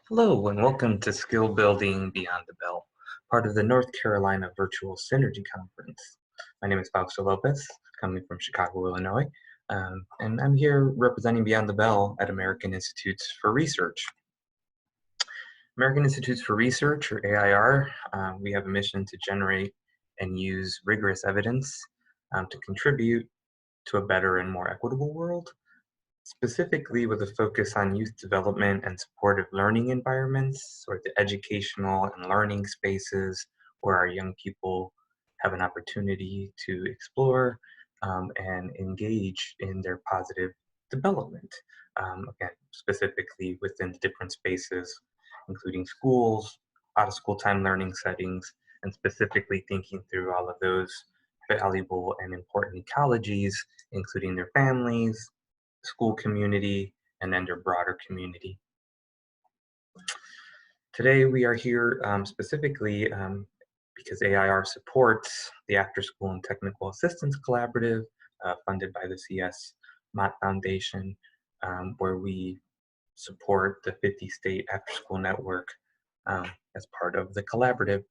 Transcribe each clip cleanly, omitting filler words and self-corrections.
Hello, and welcome to Skill Building Beyond the Bell, part of the North Carolina Virtual Synergy Conference. My name is Fausto Lopez, coming from Chicago, Illinois, and I'm here representing Beyond the Bell at American Institutes for Research. American Institutes for Research, or AIR, we have a mission to generate and use rigorous evidence to contribute to a better and more equitable world, specifically with a focus on youth development and supportive learning environments, or the educational and learning spaces where our young people have an opportunity to explore and engage in their positive development. Again, specifically within the different spaces, including schools, out of school time learning settings, and specifically thinking through all of those valuable and important ecologies, including their families, school community, and then their broader community. Today we are here specifically because AIR supports the After School and Technical Assistance Collaborative funded by the CS Mott Foundation, where we support the 50-state after-school network as part of the collaborative.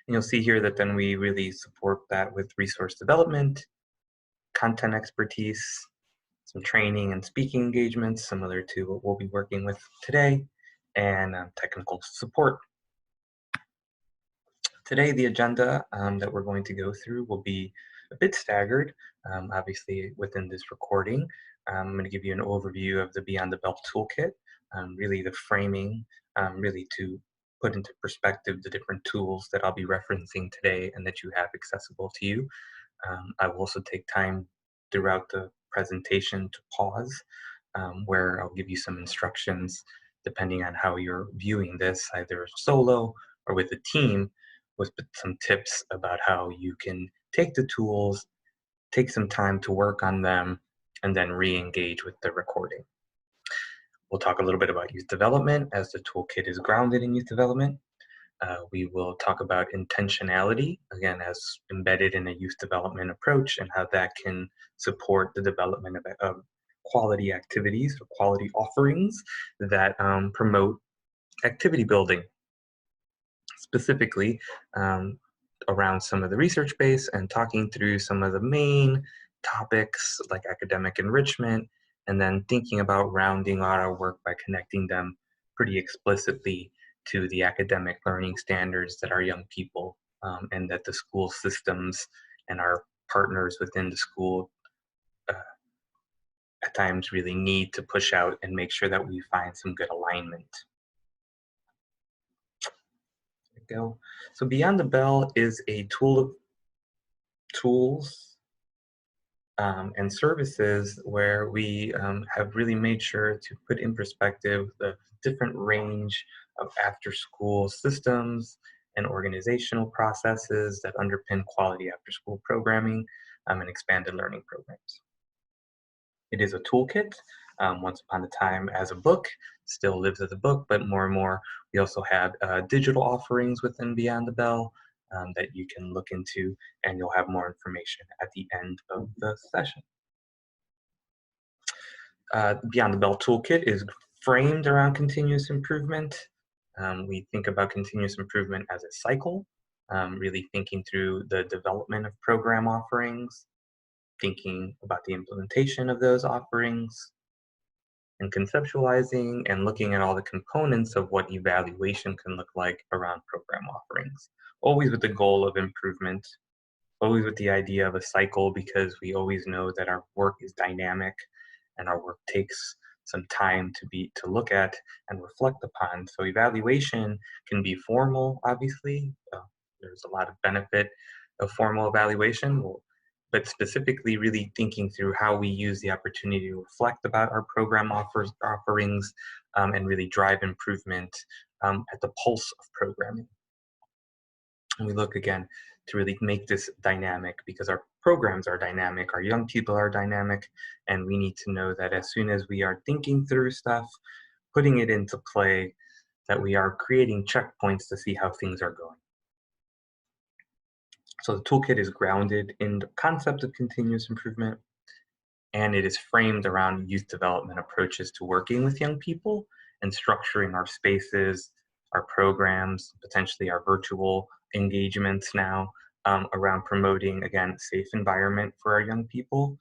And you'll see here that then we really support that with resource development, content expertise, some training and speaking engagements similar to what we'll be working with today, and technical support. Today, the agenda that we're going to go through will be a bit staggered, obviously within this recording. I'm going to give you an overview of the Beyond the Bell toolkit, really the framing, really to put into perspective the different tools that I'll be referencing today and that you have accessible to you. I will also take time throughout the presentation to pause, where I'll give you some instructions depending on how you're viewing this, either solo or with a team, with some tips about how you can take the tools, take some time to work on them, and then re-engage with the recording. We'll talk a little bit about youth development, as the toolkit is grounded in youth development. We will talk about intentionality, again, as embedded in a youth development approach, and how that can support the development of quality activities or quality offerings that promote activity building, specifically around some of the research base and talking through some of the main topics like academic enrichment, and then thinking about rounding out our work by connecting them pretty explicitly to the academic learning standards that our young people and that the school systems and our partners within the school at times really need to push out and make sure that we find some good alignment. There we go. So Beyond the Bell is a tool of tools and services where we have really made sure to put in perspective the different range of after-school systems and organizational processes that underpin quality after-school programming and expanded learning programs. It is a toolkit. Once upon a time as a book, still lives as a book, but more and more we also have digital offerings within Beyond the Bell that you can look into, and you'll have more information at the end of the session. Beyond the Bell toolkit is framed around continuous improvement. We think about continuous improvement as a cycle, really thinking through the development of program offerings, thinking about the implementation of those offerings, and conceptualizing and looking at all the components of what evaluation can look like around program offerings, always with the goal of improvement, always with the idea of a cycle, because we always know that our work is dynamic and our work takes some time to look at and reflect upon. So evaluation can be formal, obviously. There's a lot of benefit of formal evaluation, but specifically really thinking through how we use the opportunity to reflect about our program offerings and really drive improvement at the pulse of programming. And we look again to really make this dynamic, because our programs are dynamic, our young people are dynamic, and we need to know that as soon as we are thinking through stuff, putting it into play, that we are creating checkpoints to see how things are going. So the toolkit is grounded in the concept of continuous improvement, and it is framed around youth development approaches to working with young people and structuring our spaces, our programs, potentially our virtual engagements now around promoting, again, safe environment for our young people,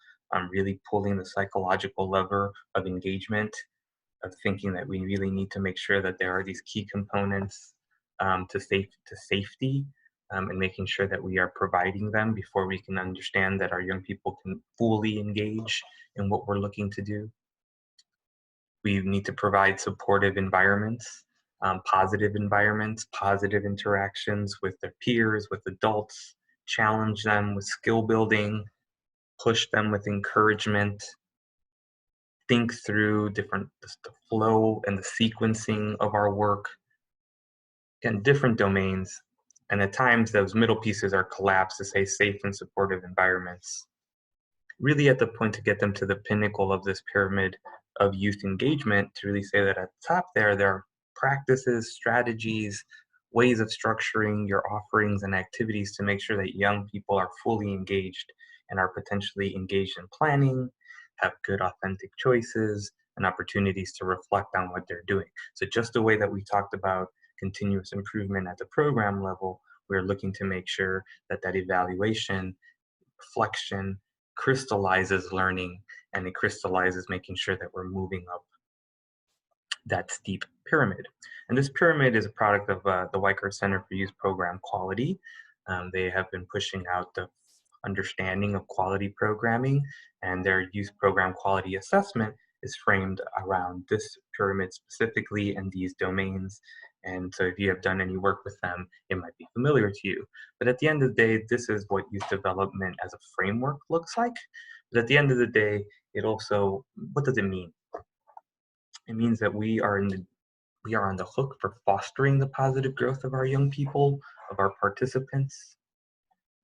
really pulling the psychological lever of engagement, of thinking that we really need to make sure that there are these key components to safety, and making sure that we are providing them before we can understand that our young people can fully engage in what we're looking to do. We need to provide supportive environments, positive interactions with their peers, with adults, challenge them with skill building, push them with encouragement, think through the flow and the sequencing of our work in different domains. And at times, those middle pieces are collapsed to say safe and supportive environments, really at the point to get them to the pinnacle of this pyramid of youth engagement, to really say that at the top there are practices, strategies, ways of structuring your offerings and activities to make sure that young people are fully engaged and are potentially engaged in planning, have good authentic choices and opportunities to reflect on what they're doing. So just the way that we talked about continuous improvement at the program level, we're looking to make sure that that evaluation, reflection, crystallizes learning, and it crystallizes making sure that we're moving up that steep pyramid. And this pyramid is a product of the Weicker Center for Youth Program Quality. They have been pushing out the understanding of quality programming, and their youth program quality assessment is framed around this pyramid specifically and these domains. And so if you have done any work with them, it might be familiar to you. But at the end of the day, this is what youth development as a framework looks like. But at the end of the day, it also, what does it mean? It means that we are on the hook for fostering the positive growth of our young people, of our participants,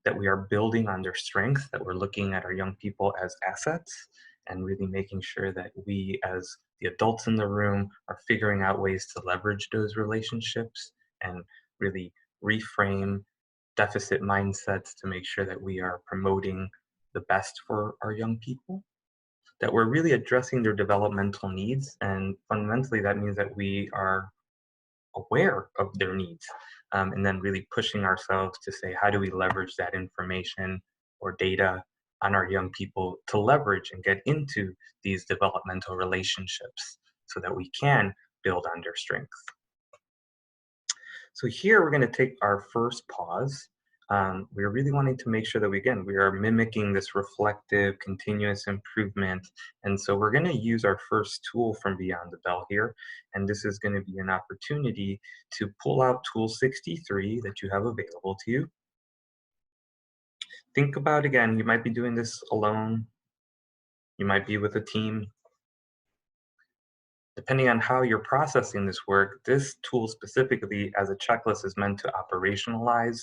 that we are building on their strengths, that we're looking at our young people as assets, and really making sure that we, as the adults in the room, are figuring out ways to leverage those relationships and really reframe deficit mindsets to make sure that we are promoting the best for our young people, that we're really addressing their developmental needs. And fundamentally, that means that we are aware of their needs, and then really pushing ourselves to say, how do we leverage that information or data on our young people to leverage and get into these developmental relationships so that we can build on their strengths. So here we're going to take our first pause. We're really wanting to make sure that we are mimicking this reflective, continuous improvement. And so we're going to use our first tool from Beyond the Bell here. And this is going to be an opportunity to pull out tool 63 that you have available to you. Think about, again, you might be doing this alone. You might be with a team. Depending on how you're processing this work, this tool specifically as a checklist is meant to operationalize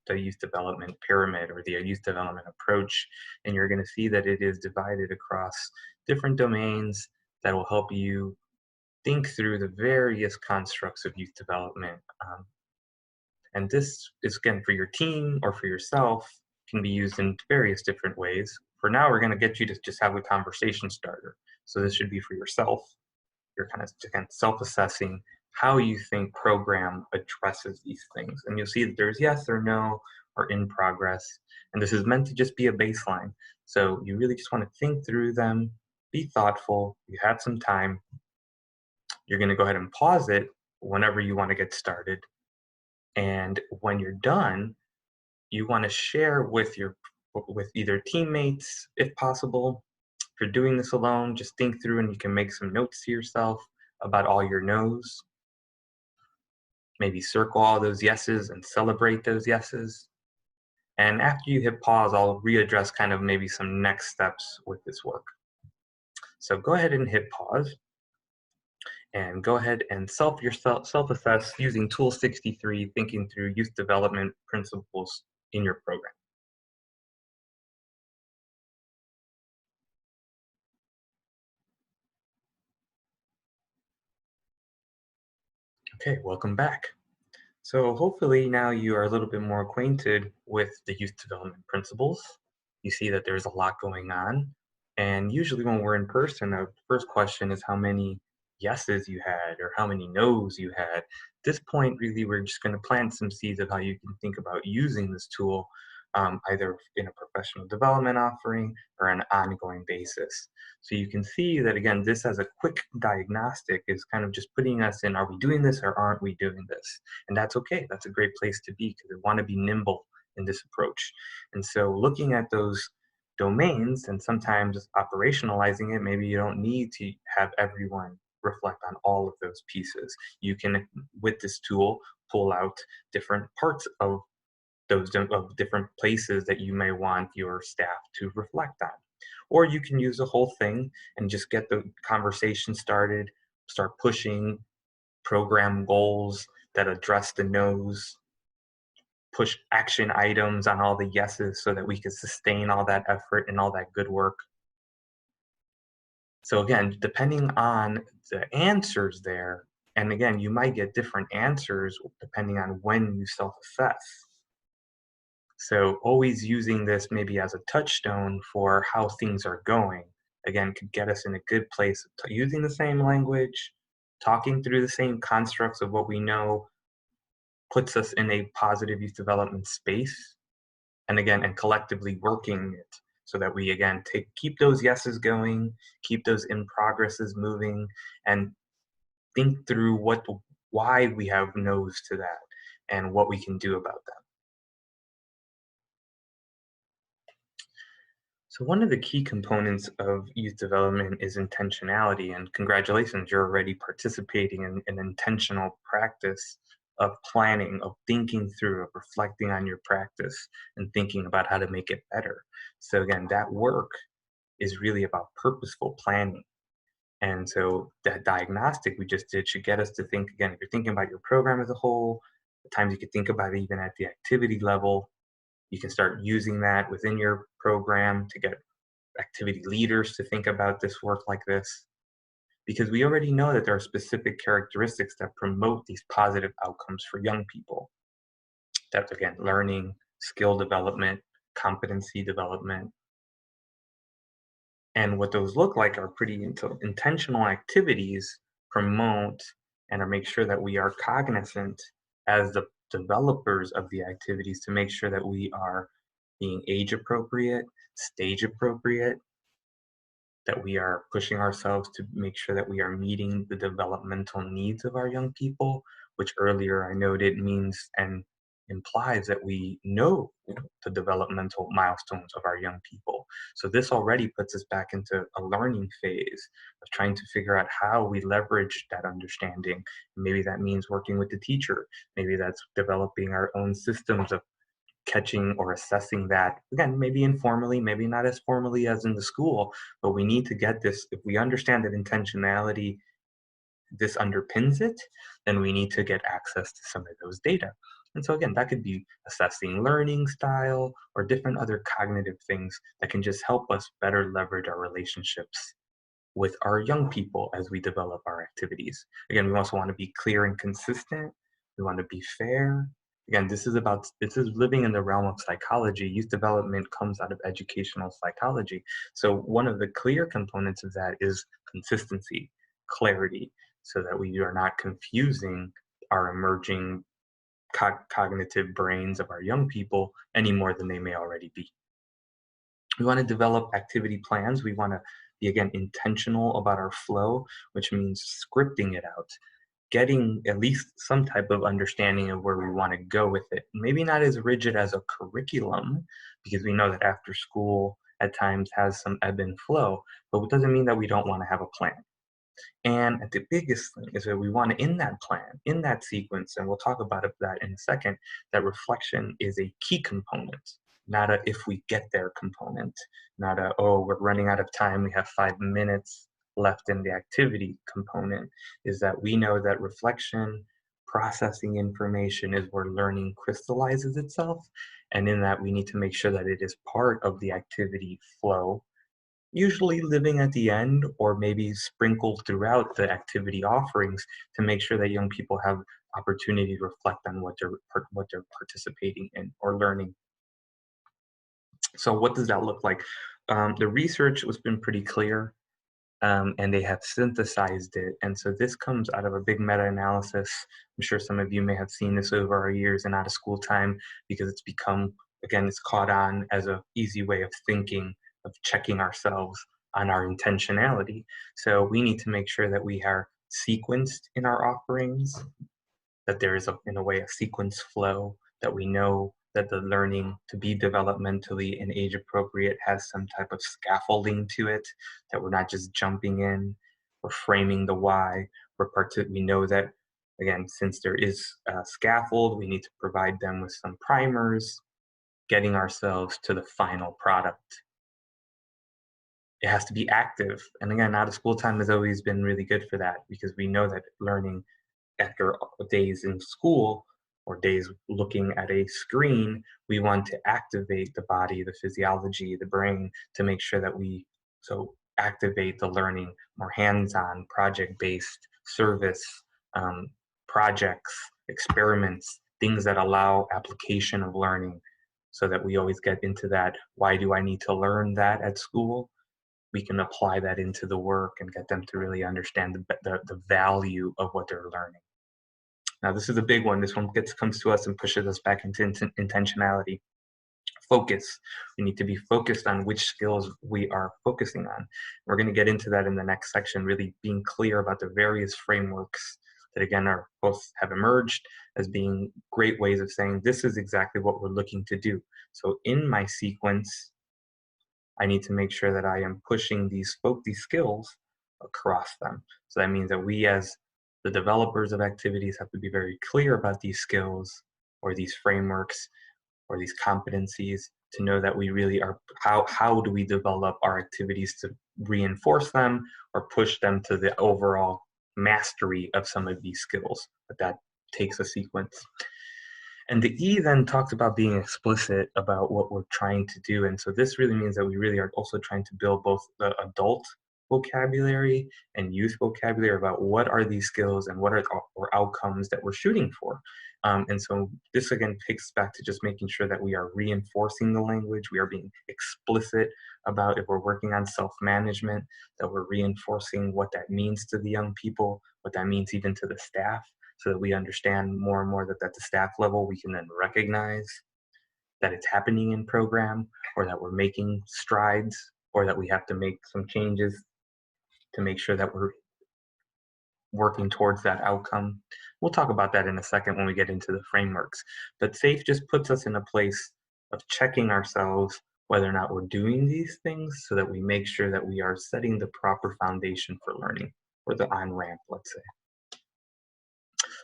the youth development pyramid or the youth development approach. And you're going to see that it is divided across different domains that will help you think through the various constructs of youth development. And this is, again, for your team or for yourself, can be used in various different ways. For now, we're going to get you to just have a conversation starter. So this should be for yourself. You're kind of, again, self-assessing how you think program addresses these things. And you'll see that there's yes or no or in progress. And this is meant to just be a baseline. So you really just want to think through them, be thoughtful. You have some time. You're going to go ahead and pause it whenever you want to get started. And when you're done, you want to share with either teammates, if possible. If you're doing this alone, just think through and you can make some notes to yourself about all your no's. Maybe circle all those yeses and celebrate those yeses. And after you hit pause, I'll readdress kind of maybe some next steps with this work. So go ahead and hit pause and go ahead and self-assess using tool 63, thinking through youth development principles in your program. Okay, welcome back. So hopefully now you are a little bit more acquainted with the youth development principles. You see that there's a lot going on. And usually when we're in person, our first question is how many yeses you had or how many no's you had. At this point, really, we're just going to plant some seeds of how you can think about using this tool, either in a professional development offering or an ongoing basis. So you can see that, again, this as a quick diagnostic is kind of just putting us in, are we doing this or aren't we doing this? And that's okay. That's a great place to be because we want to be nimble in this approach. And so looking at those domains and sometimes operationalizing it, maybe you don't need to have everyone reflect on all of those pieces. You can, with this tool, pull out different parts of of different places that you may want your staff to reflect on. Or you can use the whole thing and just get the conversation started, start pushing program goals that address the no's, push action items on all the yeses so that we can sustain all that effort and all that good work. So again, depending on the answers there, and again, you might get different answers depending on when you self-assess. So always using this maybe as a touchstone for how things are going, again, could get us in a good place of using the same language, talking through the same constructs of what we know, puts us in a positive youth development space, and again, and collectively working it so that we again keep those yeses going, keep those in progresses moving, and think through why we have no's to that and what we can do about them. So one of the key components of youth development is intentionality, and congratulations, you're already participating in an intentional practice of planning, of thinking through, of reflecting on your practice and thinking about how to make it better. So again, that work is really about purposeful planning. And so that diagnostic we just did should get us to think again, if you're thinking about your program as a whole, the times you could think about it even at the activity level, you can start using that within your program to get activity leaders to think about this work like this, because we already know that there are specific characteristics that promote these positive outcomes for young people. That's again, learning, skill development, competency development. And what those look like are pretty intentional activities promote and to make sure that we are cognizant as the developers of the activities to make sure that we are being age appropriate, stage appropriate, that we are pushing ourselves to make sure that we are meeting the developmental needs of our young people, which earlier I noted means and implies that we know the developmental milestones of our young people. So this already puts us back into a learning phase of trying to figure out how we leverage that understanding. Maybe that means working with the teacher. Maybe that's developing our own systems of catching or assessing that, again, maybe informally, maybe not as formally as in the school, but we need to get this. If we understand that intentionality, this underpins it, then we need to get access to some of those data. And so again, that could be assessing learning style or different other cognitive things that can just help us better leverage our relationships with our young people as we develop our activities. Again, we also want to be clear and consistent. We want to be fair. Again, this is living in the realm of psychology. Youth development comes out of educational psychology. So one of the clear components of that is consistency, clarity, so that we are not confusing our emerging cognitive brains of our young people any more than they may already be. We want to develop activity plans. We want to be, again, intentional about our flow, which means scripting it out, getting at least some type of understanding of where we want to go with it. Maybe not as rigid as a curriculum, because we know that after school at times has some ebb and flow, but it doesn't mean that we don't want to have a plan. And the biggest thing is that we want to, in that plan, in that sequence, and we'll talk about that in a second, that reflection is a key component, not a if we get there component, not a, oh, we're running out of time, we have 5 minutes left in the activity component, is that we know that reflection, processing information is where learning crystallizes itself. And in that, we need to make sure that it is part of the activity flow, usually living at the end or maybe sprinkled throughout the activity offerings to make sure that young people have opportunity to reflect on what they're participating in or learning. So what does that look like? The research has been pretty clear. and they have synthesized it. And so this comes out of a big meta-analysis. I'm sure some of you may have seen this over our years in out of school time, because it's become, again, it's caught on as an easy way of thinking, of checking ourselves on our intentionality. So we need to make sure that we are sequenced in our offerings, that there is, in a way, a sequence flow, that we know that the learning to be developmentally and age appropriate has some type of scaffolding to it, that we're not just jumping in, we're framing the why, we know that, again, since there is a scaffold, we need to provide them with some primers, getting ourselves to the final product. It has to be active. And again, out of school time has always been really good for that, because we know that learning after days in school or days looking at a screen, we want to activate the body, the physiology, the brain, to make sure that we activate the learning, more hands-on, project-based service, um, projects, experiments, things that allow application of learning, so that we always get into that, why do I need to learn that at school? We can apply that into the work and get them to really understand the value of what they're learning. Now, this is a big one. This one comes to us and pushes us back into intentionality. Focus. We need to be focused on which skills we are focusing on. We're going to get into that in the next section, really being clear about the various frameworks that, again, are both have emerged as being great ways of saying this is exactly what we're looking to do. So in my sequence, I need to make sure that I am pushing these skills across them. So that means that we, as the developers of activities, have to be very clear about these skills or these frameworks or these competencies, to know that we really are, how do we develop our activities to reinforce them or push them to the overall mastery of some of these skills. But that takes a sequence. And the E then talks about being explicit about what we're trying to do. And so this really means that we really are also trying to build both the adult vocabulary and youth vocabulary about what are these skills and what are our outcomes that we're shooting for. And so this, again, takes back to just making sure that we are reinforcing the language. We are being explicit about, if we're working on self-management, that we're reinforcing what that means to the young people, what that means even to the staff, so that we understand more and more that at the staff level, we can then recognize that it's happening in program, or that we're making strides, or that we have to make some changes to make sure that we're working towards that outcome. We'll talk about that in a second when we get into the frameworks. But SAFE just puts us in a place of checking ourselves whether or not we're doing these things, so that we make sure that we are setting the proper foundation for learning, or the on-ramp, let's say.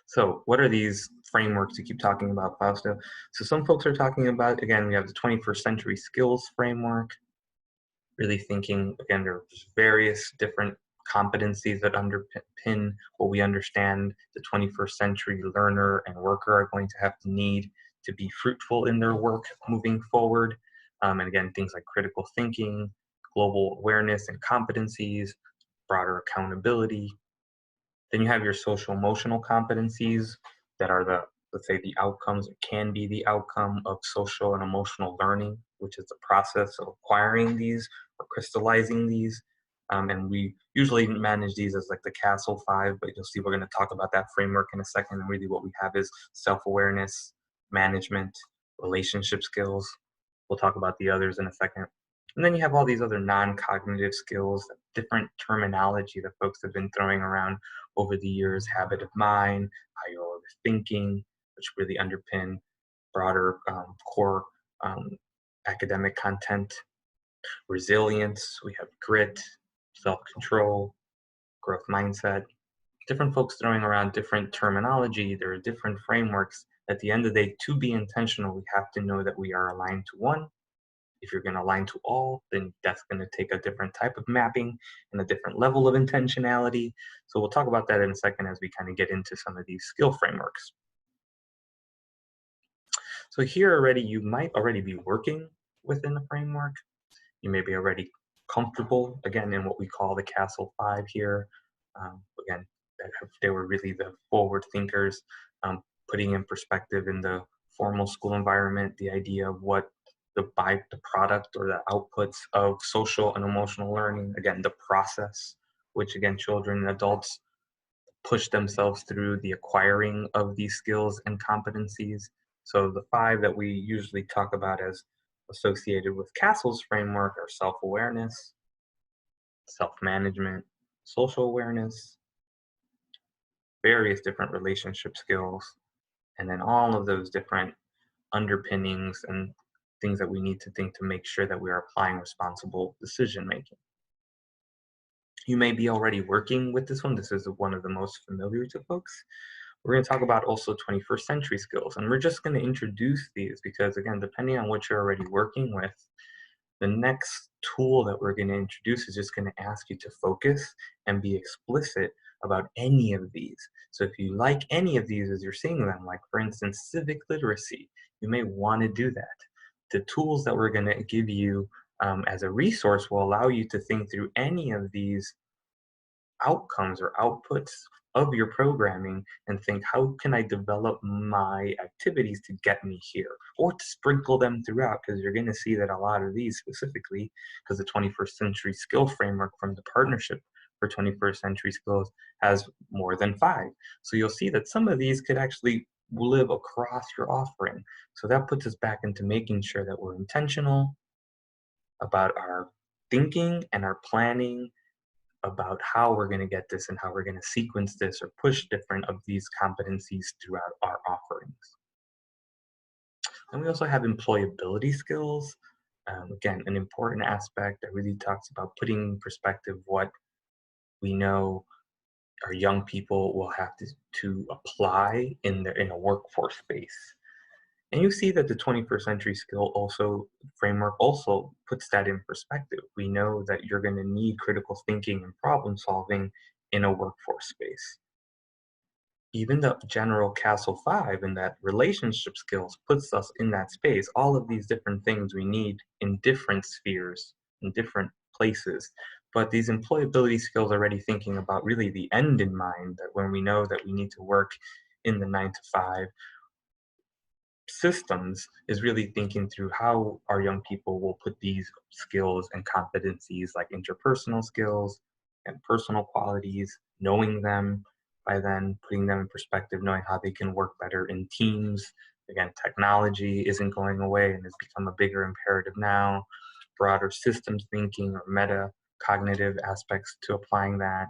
So what are these frameworks you keep talking about, Fausto? So some folks are talking about, again, we have the 21st century skills framework, really thinking, again, there's various different competencies that underpin what we understand the 21st century learner and worker are going to have to need to be fruitful in their work moving forward. And again, things like critical thinking, global awareness and competencies, broader accountability. Then you have your social emotional competencies that are let's say, the outcomes, or can be the outcome of social and emotional learning, which is the process of acquiring these or crystallizing these. And we usually manage these as like the Castle 5, but you'll see we're going to talk about that framework in a second. And really what we have is self-awareness, management, relationship skills. We'll talk about the others in a second. And then you have all these other non-cognitive skills, different terminology that folks have been throwing around over the years: habit of mind, how you're thinking, which really underpin broader core academic content. Resilience, we have grit, self-control, growth mindset. Different folks throwing around different terminology. There are different frameworks. At the end of the day, to be intentional, we have to know that we are aligned to one. If you're going to align to all, then that's going to take a different type of mapping and a different level of intentionality. So we'll talk about that in a second as we kind of get into some of these skill frameworks. So here already, you might already be working within the framework. You may be already comfortable, again, in what we call the Castle 5 here. Again, they were really the forward thinkers, putting in perspective in the formal school environment the idea of what the product or the outputs of social and emotional learning, again, the process which again, children and adults push themselves through the acquiring of these skills and competencies. So the five that we usually talk about as associated with Castle's framework are self-awareness, self-management, social awareness, various different relationship skills, and then all of those different underpinnings and things that we need to think to make sure that we are applying responsible decision making. You may be already working with this one. This is one of the most familiar to folks. We're going to talk about also 21st century skills, and we're just going to introduce these because, again, depending on what you're already working with, the next tool that we're going to introduce is just going to ask you to focus and be explicit about any of these. So if you like any of these as you're seeing them, like for instance, civic literacy, you may want to do that. The tools that we're going to give you as a resource will allow you to think through any of these outcomes or outputs of your programming and think, how can I develop my activities to get me here, or to sprinkle them throughout, because you're going to see that a lot of these, specifically because the 21st century skill framework from the Partnership for 21st Century Skills has more than five. So you'll see that some of these could actually live across your offering. So that puts us back into making sure that we're intentional about our thinking and our planning about how we're going to get this and how we're going to sequence this or push different of these competencies throughout our offerings. And we also have employability skills. Again, an important aspect that really talks about putting in perspective what we know our young people will have to apply in a workforce space. And you see that the 21st century skill also framework also puts that in perspective. We know that you're going to need critical thinking and problem solving in a workforce space. Even the general Castle 5 and that relationship skills puts us in that space. All of these different things we need in different spheres, in different places. But these employability skills already thinking about really the end in mind, that when we know that we need to work in the 9 to 5, systems is really thinking through how our young people will put these skills and competencies like interpersonal skills and personal qualities, knowing them, by then putting them in perspective, knowing how they can work better in teams. Again, technology isn't going away and has become a bigger imperative now. Broader systems thinking or meta cognitive aspects to applying that,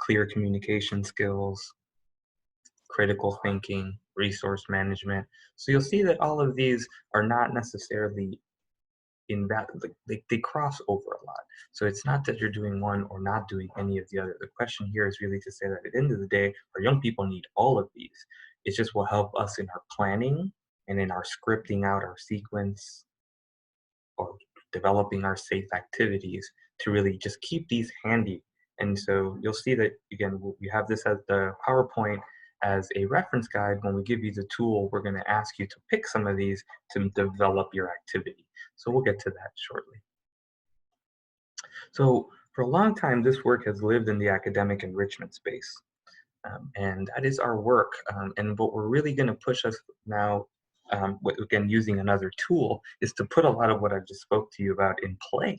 clear communication skills, critical thinking, resource management. So you'll see that all of these are not necessarily in that, they cross over a lot. So it's not that you're doing one or not doing any of the other. The question here is really to say that at the end of the day, our young people need all of these. It just will help us in our planning and in our scripting out our sequence or developing our safe activities to really just keep these handy. And so you'll see that, again, we have this as the PowerPoint as a reference guide. When we give you the tool, we're going to ask you to pick some of these to develop your activity. So we'll get to that shortly. So for a long time, this work has lived in the academic enrichment space. And that is our work. And what we're really going to push us now, again, using another tool, is to put a lot of what I just spoke to you about in play.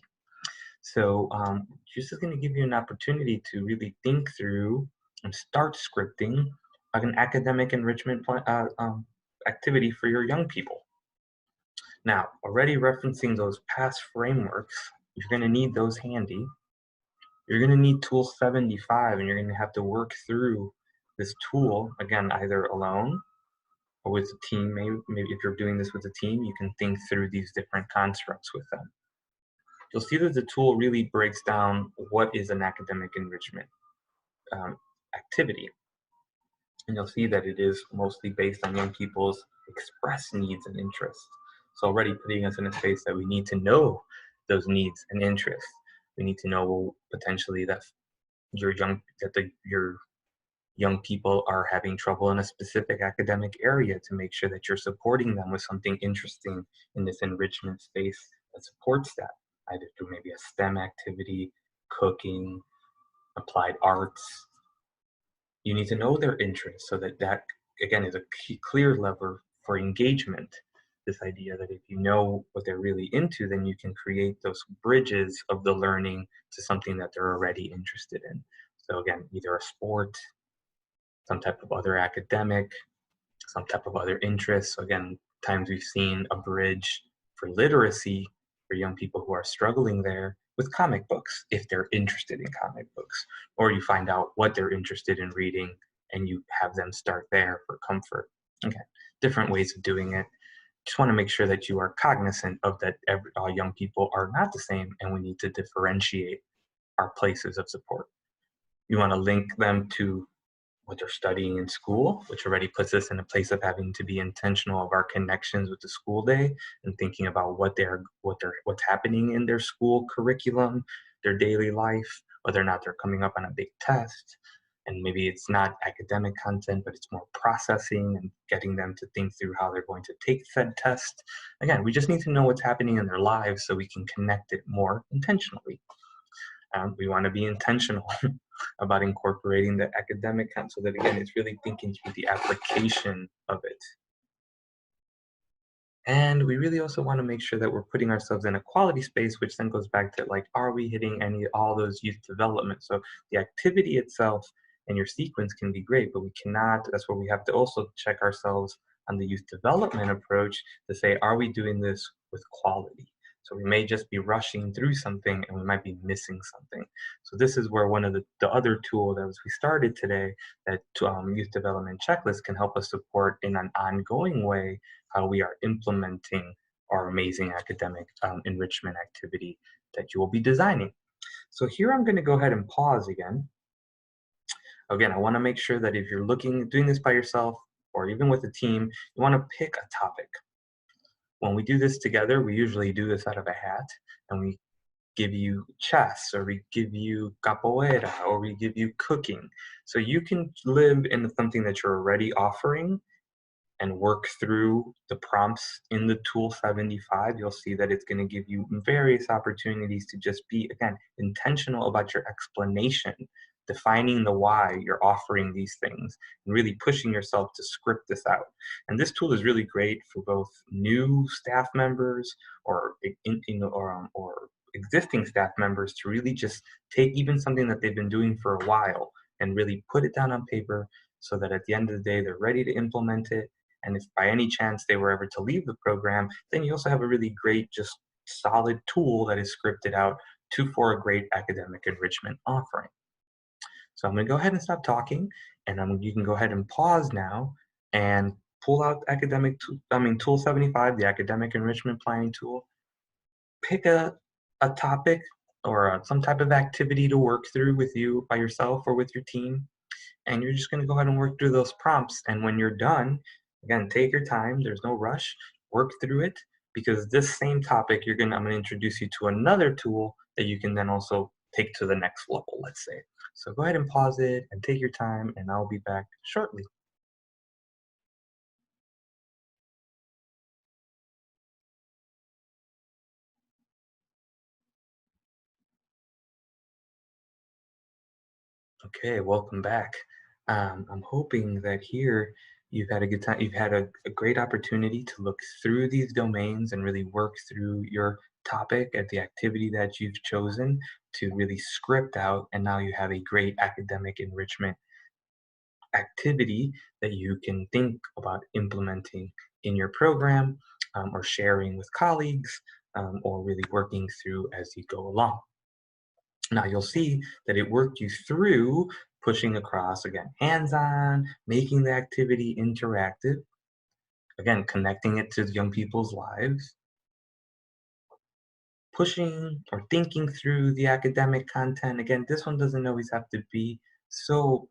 So this is going to give you an opportunity to really think through and start scripting an academic enrichment activity for your young people. Now, already referencing those past frameworks, you're going to need those handy. You're going to need tool 75, and you're going to have to work through this tool, again, either alone or with a team. Maybe if you're doing this with a team, you can think through these different constructs with them. You'll see that the tool really breaks down what is an academic enrichment activity. And you'll see that it is mostly based on young people's expressed needs and interests. So already putting us in a space that we need to know those needs and interests. We need to know potentially that your young people are having trouble in a specific academic area, to make sure that you're supporting them with something interesting in this enrichment space that supports that, either through maybe a STEM activity, cooking, applied arts. You need to know their interests so that again, is a clear lever for engagement. this idea that if you know what they're really into, then you can create those bridges of the learning to something that they're already interested in. So again, either a sport, some type of other academic, some type of other interest. So again, times we've seen a bridge for literacy for young people who are struggling there with comic books, if they're interested in comic books, or you find out what they're interested in reading and you have them start there for comfort. Okay, different ways of doing it. Just want to make sure that you are cognizant of that all young people are not the same and we need to differentiate our places of support. You want to link them to what they're studying in school, which already puts us in a place of having to be intentional of our connections with the school day and thinking about what's happening in their school curriculum, their daily life, whether or not they're coming up on a big test. And maybe it's not academic content, but it's more processing and getting them to think through how they're going to take said test. Again, we just need to know what's happening in their lives so we can connect it more intentionally. We want to be intentional about incorporating the academic content so that again, it's really thinking through the application of it. And we really also want to make sure that we're putting ourselves in a quality space, which then goes back to like, are we hitting all those youth development? So the activity itself and your sequence can be great, but we cannot, that's where we have to also check ourselves on the youth development approach to say, are we doing this with quality? So we may just be rushing through something and we might be missing something. So this is where one of the other tool that was we started today, that youth development checklist can help us support in an ongoing way how we are implementing our amazing academic enrichment activity that you will be designing. So here I'm going to go ahead and pause again. Again, I want to make sure that if you're doing this by yourself or even with a team, you want to pick a topic. When we do this together, we usually do this out of a hat and we give you chess or we give you capoeira or we give you cooking. So you can live in something that you're already offering and work through the prompts in the tool 75, you'll see that it's going to give you various opportunities to just be, again, intentional about your explanation, defining the why you're offering these things, and really pushing yourself to script this out. And this tool is really great for both new staff members or, or existing staff members to really just take even something that they've been doing for a while and really put it down on paper so that at the end of the day, they're ready to implement it. And if by any chance they were ever to leave the program, then you also have a really great, just solid tool that is scripted out for a great academic enrichment offering. So I'm going to go ahead and stop talking, and you can go ahead and pause now and pull out tool 75, the academic enrichment planning tool. Pick a topic or some type of activity to work through with you by yourself or with your team. And you're just going to go ahead and work through those prompts. And when you're done, again, take your time. There's no rush. Work through it because this same topic, I'm going to introduce you to another tool that you can then also take to the next level, let's say. So go ahead and pause it and take your time, and I'll be back shortly. Okay, welcome back. I'm hoping that here you've had a good time. You've had a great opportunity to look through these domains and really work through your topic at the activity that you've chosen to really script out. And now you have a great academic enrichment activity that you can think about implementing in your program or sharing with colleagues or really working through as you go along. Now you'll see that it worked you through pushing across, again, hands-on, making the activity interactive, again, connecting it to young people's lives, pushing or thinking through the academic content. Again, this one doesn't always have to be so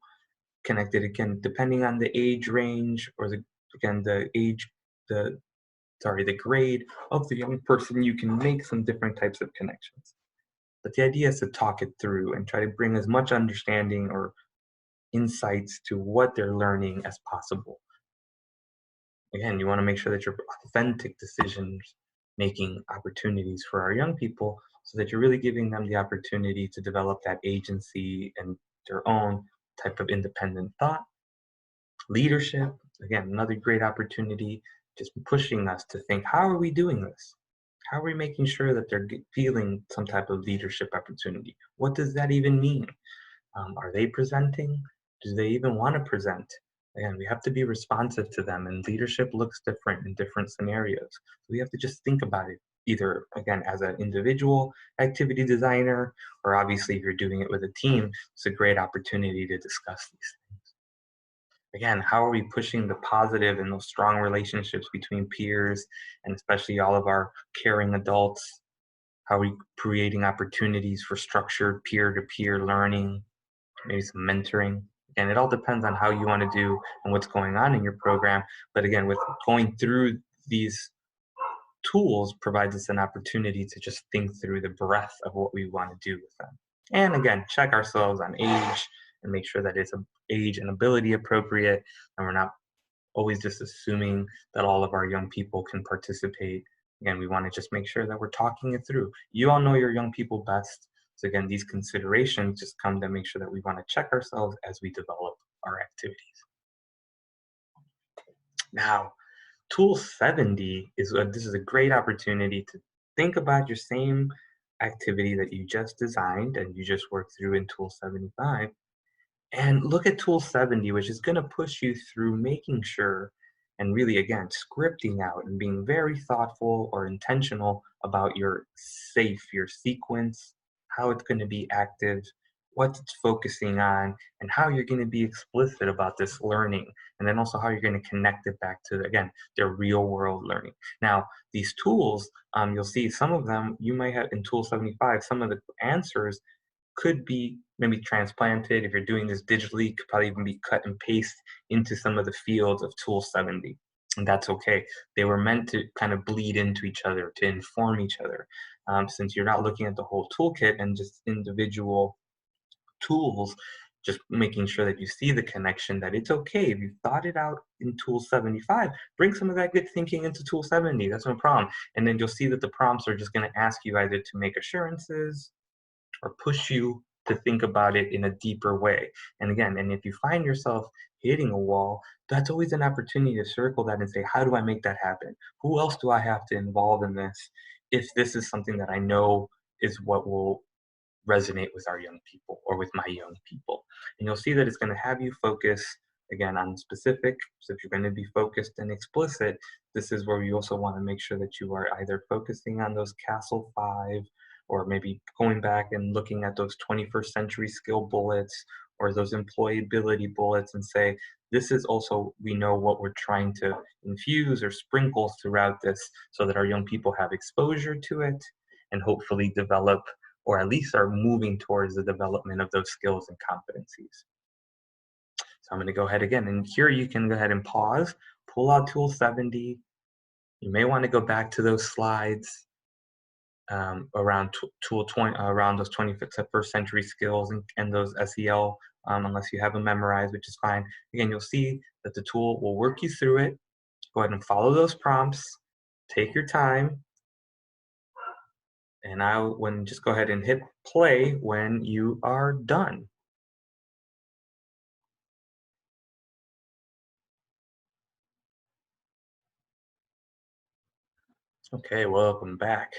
connected. Again, depending on the age range or the the grade of the young person, you can make some different types of connections. But the idea is to talk it through and try to bring as much understanding or insights to what they're learning as possible. Again, you want to make sure that you're authentic decisions making opportunities for our young people so that you're really giving them the opportunity to develop that agency and their own type of independent thought. Leadership, again, another great opportunity just pushing us to think, how are we doing this? How are we making sure that they're feeling some type of leadership opportunity? What does that even mean? Are they presenting? Do they even want to present? Again, we have to be responsive to them, and leadership looks different in different scenarios. So we have to just think about it either, again, as an individual activity designer, or obviously if you're doing it with a team, it's a great opportunity to discuss these things. Again, how are we pushing the positive and those strong relationships between peers, and especially all of our caring adults? How are we creating opportunities for structured peer-to-peer learning, maybe some mentoring? And it all depends on how you want to do and what's going on in your program. But again, with going through these tools provides us an opportunity to just think through the breadth of what we want to do with them. And again, check ourselves on age and make sure that it's age and ability appropriate, and we're not always just assuming that all of our young people can participate. Again, we want to just make sure that we're talking it through. You all know your young people best. So again, these considerations just come to make sure that we want to check ourselves as we develop our activities. Now, Tool 70 this is a great opportunity to think about your same activity that you just designed and you just worked through in Tool 75, and look at Tool 70, which is going to push you through making sure and really, again, scripting out and being very thoughtful or intentional about your your sequence, how it's going to be active, what it's focusing on, and how you're going to be explicit about this learning. And then also how you're going to connect it back to, again, their real world learning. Now, these tools, you'll see some of them you might have in Tool 75, some of the answers could be maybe transplanted. If you're doing this digitally, could probably even be cut and paste into some of the fields of Tool 70. And that's okay. They were meant to kind of bleed into each other, to inform each other. Since you're not looking at the whole toolkit and just individual tools, just making sure that you see the connection, that it's okay if you thought it out in Tool 75, bring some of that good thinking into Tool 70. That's no problem. And then you'll see that the prompts are just going to ask you either to make assurances or push you to think about it in a deeper way. And again, and if you find yourself hitting a wall, that's always an opportunity to circle that and say, how do I make that happen? Who else do I have to involve in this if this is something that I know is what will resonate with our young people or with my young people? And you'll see that it's going to have you focus again on specific. So if you're going to be focused and explicit, this is where you also want to make sure that you are either focusing on those Castle 5, or maybe going back and looking at those 21st century skill bullets or those employability bullets and say, this is also, we know what we're trying to infuse or sprinkle throughout this so that our young people have exposure to it and hopefully develop, or at least are moving towards the development of those skills and competencies. So I'm going to go ahead again, and here you can go ahead and pause, pull out Tool 70. You may want to go back to those slides around Tool 20, around those 21st century skills and those SEL, unless you have them memorized, which is fine. Again, you'll see that the tool will work you through it. Go ahead and follow those prompts. Take your time. And just go ahead and hit play when you are done. Okay, welcome back.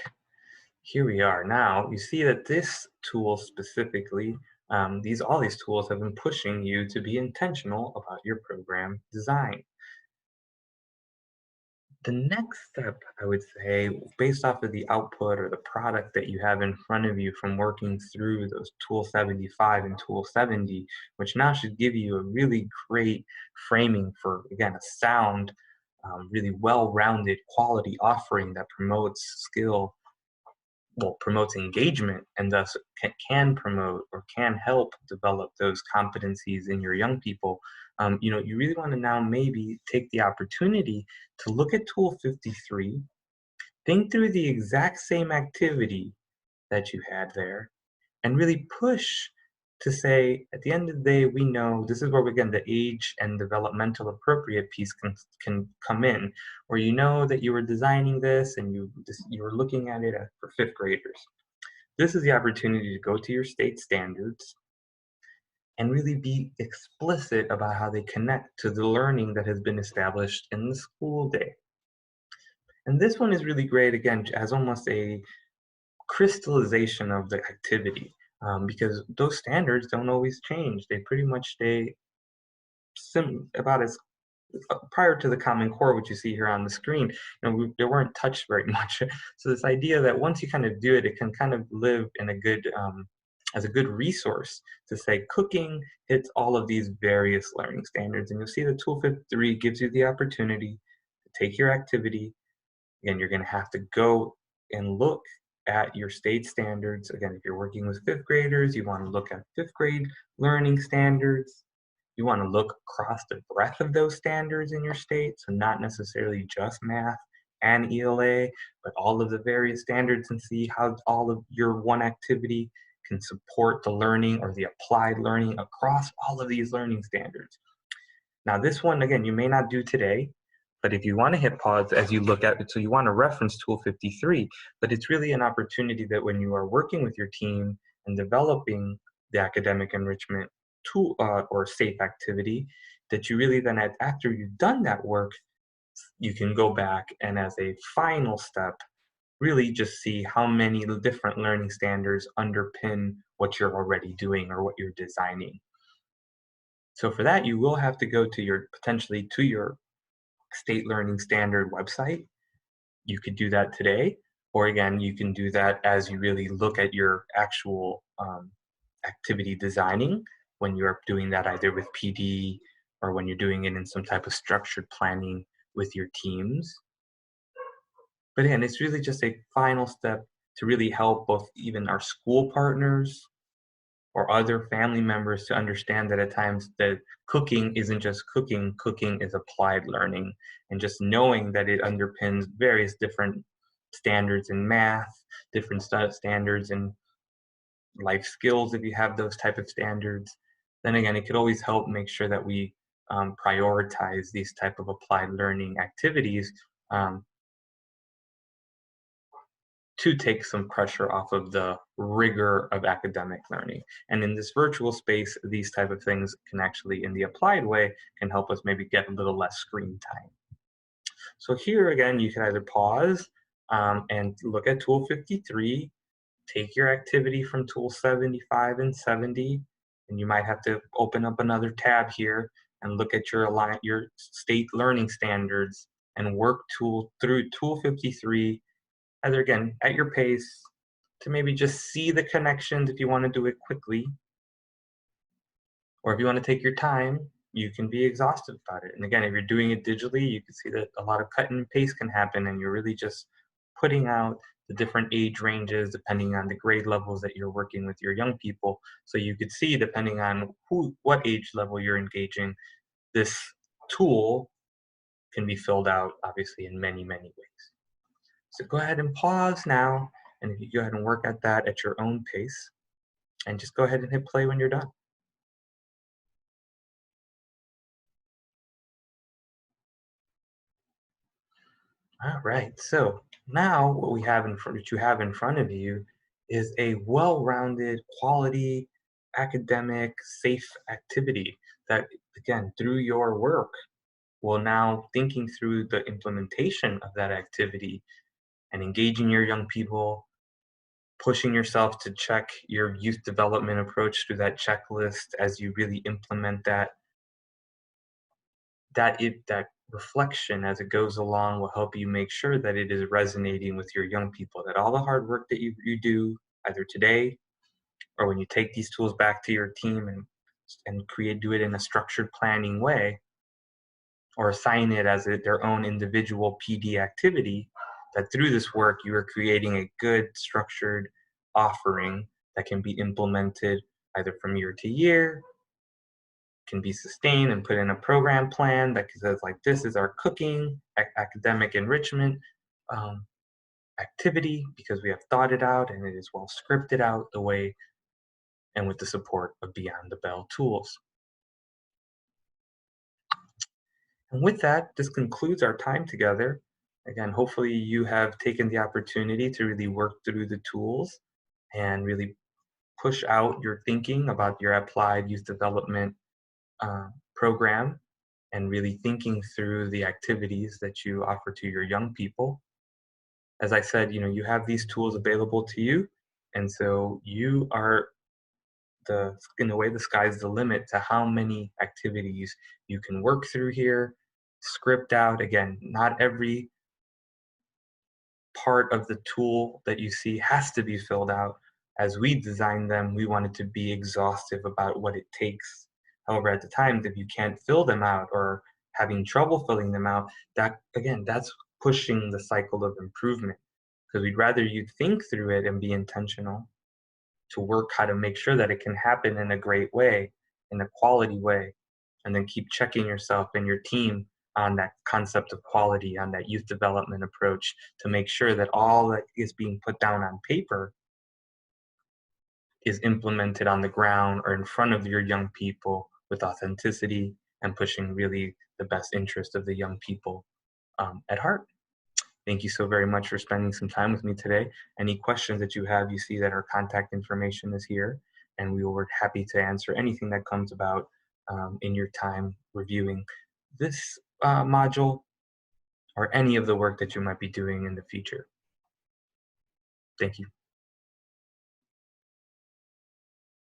Here we are. Now you see that this tool specifically, all these tools have been pushing you to be intentional about your program design. The next step, I would say, based off of the output or the product that you have in front of you from working through those Tool 75 and Tool 70, which now should give you a really great framing for, again, a sound, really well-rounded quality offering that promotes engagement, and thus can promote or can help develop those competencies in your young people. You really want to now maybe take the opportunity to look at Tool 53, think through the exact same activity that you had there, and really push to say, at the end of the day, we know this is where, again, the age and developmental appropriate piece can come in, where you know that you were designing this and you were looking at it for fifth graders. This is the opportunity to go to your state standards and really be explicit about how they connect to the learning that has been established in the school day. And this one is really great, again, as almost a crystallization of the activity, because those standards don't always change. They pretty much stay about as prior to the Common Core, which you see here on the screen. They weren't touched very much. So this idea that once you kind of do it, it can kind of live in a good as a good resource to say cooking hits all of these various learning standards. And you'll see the Tool 53 gives you the opportunity to take your activity. Again, you're going to have to go and look at your state standards. Again, if you're working with fifth graders, you want to look at fifth grade learning standards. You want to look across the breadth of those standards in your state, so not necessarily just math and ELA, but all of the various standards, and see how all of your one activity can support the learning or the applied learning across all of these learning standards. Now, this one, again, you may not do today, but if you want to hit pause as you look at it, so you want to reference Tool 53, but it's really an opportunity that when you are working with your team and developing the academic enrichment tool or safe activity, that you really then, after you've done that work, you can go back and as a final step, really just see how many different learning standards underpin what you're already doing or what you're designing. So for that, you will have to go to your potentially to your state learning standard website. You could do that today, or again, you can do that as you really look at your actual activity designing when you're doing that either with PD or when you're doing it in some type of structured planning with your teams. But again, it's really just a final step to really help both even our school partners or other family members to understand that at times that cooking isn't just cooking, cooking is applied learning. And just knowing that it underpins various different standards in math, different standards in life skills if you have those type of standards, then again, it could always help make sure that we prioritize these type of applied learning activities um, to take some pressure off of the rigor of academic learning. And in this virtual space, these type of things can actually, in the applied way, can help us maybe get a little less screen time. So here again, you can either pause and look at Tool 53, take your activity from Tool 75 and 70, and you might have to open up another tab here and look at your state learning standards and work through Tool 53 either again at your pace to maybe just see the connections if you want to do it quickly, or if you want to take your time, you can be exhausted about it. And again, if you're doing it digitally, you can see that a lot of cut and paste can happen, and you're really just putting out the different age ranges depending on the grade levels that you're working with your young people. So you could see, depending on what age level you're engaging, this tool can be filled out obviously in many, many ways. So go ahead and pause now, and if you go ahead and work at that at your own pace, and just go ahead and hit play when you're done. All right, so now what you have in front of you is a well-rounded, quality, academic, safe activity that, again, through your work, will now thinking through the implementation of that activity and engaging your young people, pushing yourself to check your youth development approach through that checklist as you really implement that reflection as it goes along will help you make sure that it is resonating with your young people, that all the hard work that you do either today or when you take these tools back to your team and do it in a structured planning way or assign it as their own individual PD activity, that through this work you are creating a good structured offering that can be implemented either from year to year, can be sustained and put in a program plan that says like this is our cooking academic enrichment um, activity because we have thought it out and it is well scripted out the way and with the support of Beyond the Bell tools. And with that, this concludes our time together. Again, hopefully you have taken the opportunity to really work through the tools and really push out your thinking about your applied youth development program and really thinking through the activities that you offer to your young people. as I said, you have these tools available to you, and so you are in a way, the sky's the limit to how many activities you can work through here, script out. Again, not every part of the tool that you see has to be filled out. As we designed them, we wanted to be exhaustive about what it takes. However, at the times, if you can't fill them out or having trouble filling them out, that again, that's pushing the cycle of improvement, because we'd rather you think through it and be intentional to work how to make sure that it can happen in a great way, in a quality way, and then keep checking yourself and your team on that concept of quality, on that youth development approach, to make sure that all that is being put down on paper is implemented on the ground or in front of your young people with authenticity and pushing really the best interest of the young people at heart. Thank you so very much for spending some time with me today. Any questions that you have, you see that our contact information is here, and we will be happy to answer anything that comes about in your time reviewing this module or any of the work that you might be doing in the future. Thank you.